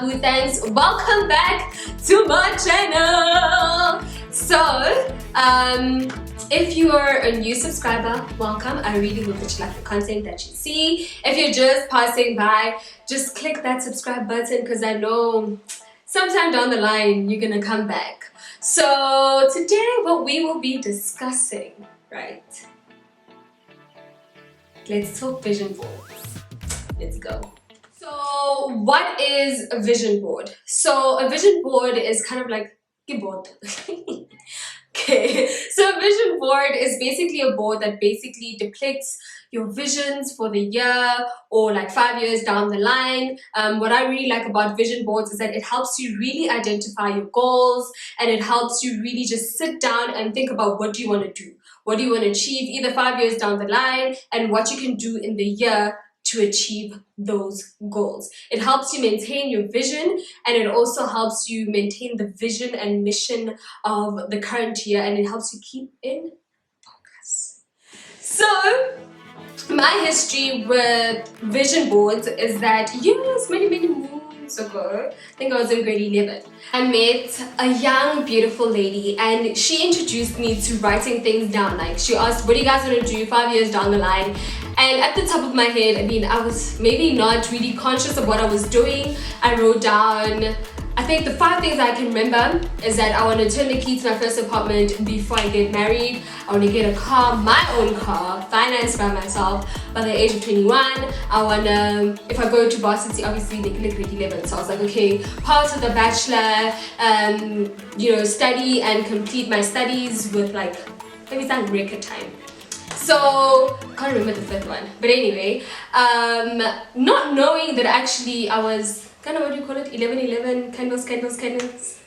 Boothangs. Welcome back to my channel. So, if you are a new subscriber, welcome. I really hope that you like the content that you see. If you're just passing by, just click that subscribe button because I know sometime down the line you're gonna come back. So today what we will be discussing, right? Let's talk vision boards. Let's go. So what is a vision board? So a vision board is kind of like a board. Okay, so a vision board is basically a board that basically depicts your visions for the year or like 5 years down the line. What I really like about vision boards is that it helps you really identify your goals, and it helps you really just sit down and think about what do you want to do, what do you want to achieve either 5 years down the line, and what you can do in the year to achieve those goals. It helps you maintain your vision, and it also helps you maintain the vision and mission of the current year, and it helps you keep in focus. So my history with vision boards is that years, many moons ago, I think I was in grade 11, I met a young beautiful lady, and she introduced me to writing things down. Like, she asked, what do you guys want to do 5 years down the line? And at the top of my head, I mean, I was maybe not really conscious of what I was doing. I wrote down, I think the 5 things I can remember is that I want to turn the key to my first apartment before I get married. I want to get a car, my own car, financed by myself by the age of 21. I want to, if I go to varsity, obviously they can look grade 11. So I was like, okay, pass with a bachelor, study and complete my studies with like, maybe it's like record time. So, can't remember the fifth one. But anyway, not knowing that actually I was kind of, what do you call it, 11 candles,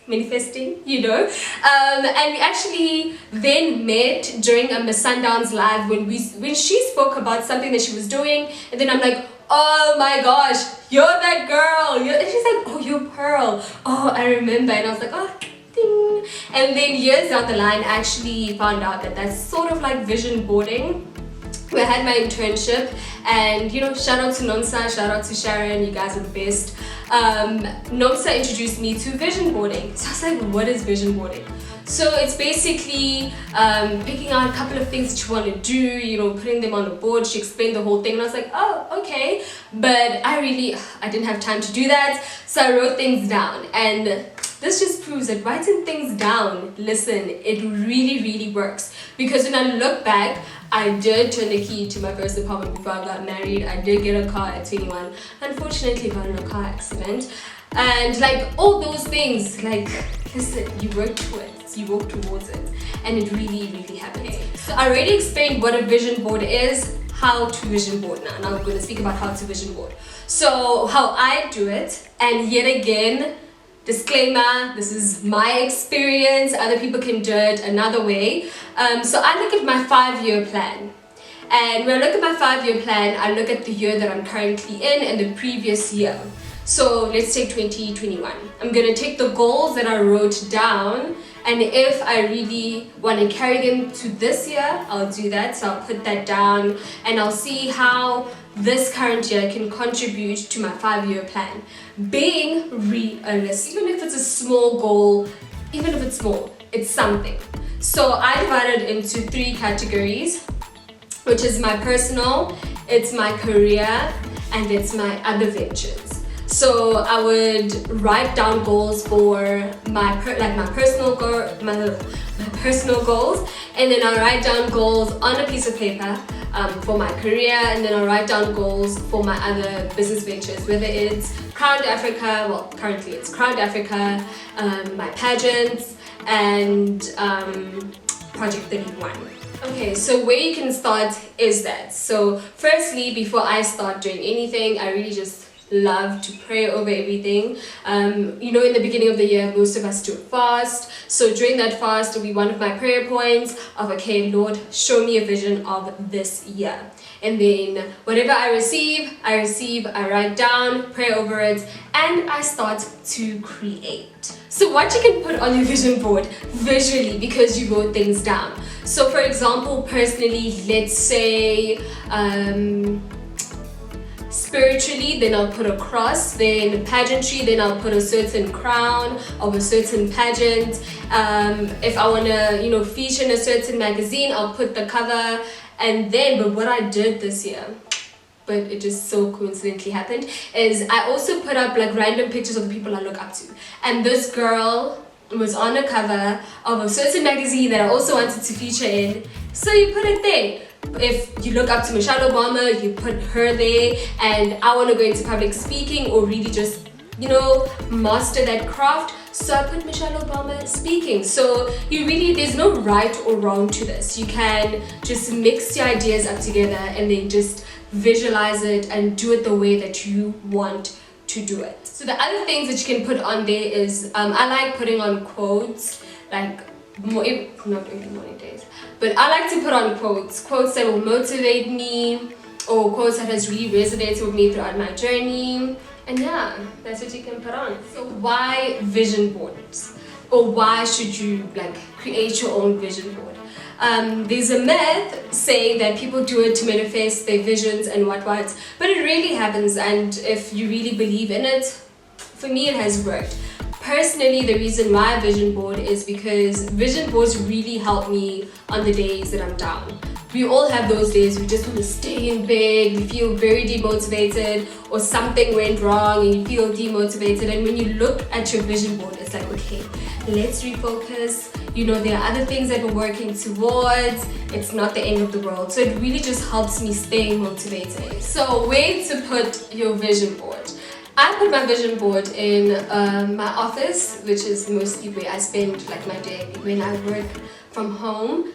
manifesting, you know. And we actually then met during a Miss Sundown's live when she spoke about something that she was doing, and then I'm like, oh my gosh, you're that girl. And she's like, oh, you're Pearl. Oh, I remember. And I was like, oh, ding. And then years down the line, I actually found out that that's sort of like vision boarding. I had my internship, and shout out to Ntshehi, shout out to Sharon, you guys are the best. Ntshehi introduced me to vision boarding. So I was like, what is vision boarding? So it's basically picking out a couple of things that you want to do, putting them on the board. She explained the whole thing, and I was like, oh, okay. But I didn't have time to do that, so I wrote things down. And this just proves that writing things down, listen, it really works. Because when I look back, I did turn the key to my first apartment before I got married. I did get a car at 21. Unfortunately, got in a car accident. And like all those things, like, listen, you work towards, you walk towards it. And it really happened. So I already explained what a vision board is, how to vision board now. Now I'm going to speak about how to vision board. So how I do it, and yet again, disclaimer, this is my experience, other people can do it another way. So I look at my 5-year plan, and when I look at my 5-year plan, I look at the year that I'm currently in and the previous year. So let's take 2021. I'm going to take the goals that I wrote down, and if I really want to carry them to this year, I'll do that. So I'll put that down, and I'll see how this current year can contribute to my 5-year plan. Being realistic, even if it's a small goal, even if it's small, it's something. So I divided into 3 categories, which is my personal, it's my career, and it's my other ventures. So I would write down goals for my personal goals, and then I'll write down goals on a piece of paper for my career, and then I'll write down goals for my other business ventures, whether it's Crowned Africa, well, currently it's Crowned Africa, my pageants, and Project 31. Okay, so where you can start is that. So firstly, before I start doing anything, I really just love to pray over everything. In the beginning of the year, most of us do a fast. So during that fast will be one of my prayer points of, okay, Lord, show me a vision of this year. And then whatever I receive, I write down, pray over it, and I start to create. So what you can put on your vision board visually, because you wrote things down. So for example, personally, let's say spiritually, then I'll put a cross. Then pageantry, then I'll put a certain crown of a certain pageant. If I want to, you know, feature in a certain magazine, I'll put the cover. And then, but what I did this year, but it just so coincidentally happened, is I also put up like random pictures of the people I look up to. And this girl was on the cover of a certain magazine that I also wanted to feature in. So you put it there. If you look up to Michelle Obama, you put her there. And I want to go into public speaking or really just, you know, master that craft. So I put Michelle Obama speaking. So you really, there's no right or wrong to this. You can just mix your ideas up together and then just visualize it and do it the way that you want to do it. So the other things that you can put on there is, I like putting on quotes, like, not every morning days, but I like to put on quotes that will motivate me, or quotes that has really resonated with me throughout my journey. And yeah, that's what you can put on. So why vision boards? Or why should you like create your own vision board? There's a myth saying that people do it to manifest their visions and what, but it really happens, and if you really believe in it, for me it has worked. Personally, the reason why vision board is because vision boards really help me on the days that I'm down. We all have those days we just want to stay in bed, we feel very demotivated, or something went wrong and you feel demotivated, and when you look at your vision board, it's like, okay, let's refocus. You know, there are other things that we're working towards. It's not the end of the world. So it really just helps me stay motivated. So where to put your vision board? I put my vision board in my office, which is mostly where I spend like my day when I work from home.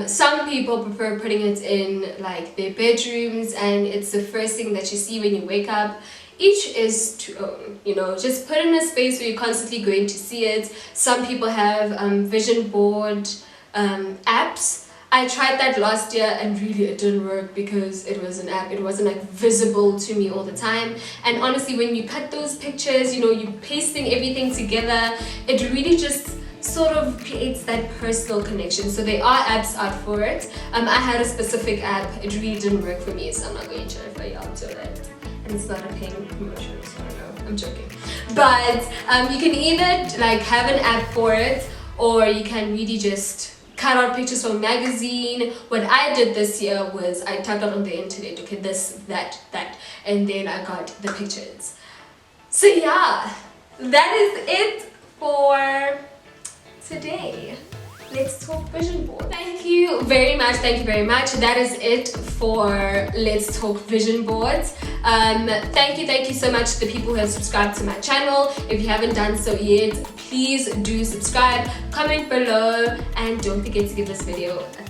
Some people prefer putting it in like their bedrooms, and it's the first thing that you see when you wake up. Each is to own, you know, just put in a space where you're constantly going to see it. Some people have vision board apps. I tried that last year and really it didn't work because it was an app. It wasn't like visible to me all the time. And honestly, when you cut those pictures, you know, you're pasting everything together, it really just sort of creates that personal connection. So there are apps out for it. I had a specific app. It really didn't work for me, so I'm not going to refer you out to it. And it's not a paying promotion, so I don't know, I'm joking. But you can either like have an app for it, or you can really just cut out pictures from a magazine. What I did this year was I typed out on the internet, okay, this, that, and then I got the pictures. So yeah, that is it for today. Let's Talk Vision Board. Thank you very much. That is it for Let's Talk Vision Boards. Thank you so much to the people who have subscribed to my channel. If you haven't done so yet, please do subscribe, comment below, and don't forget to give this video a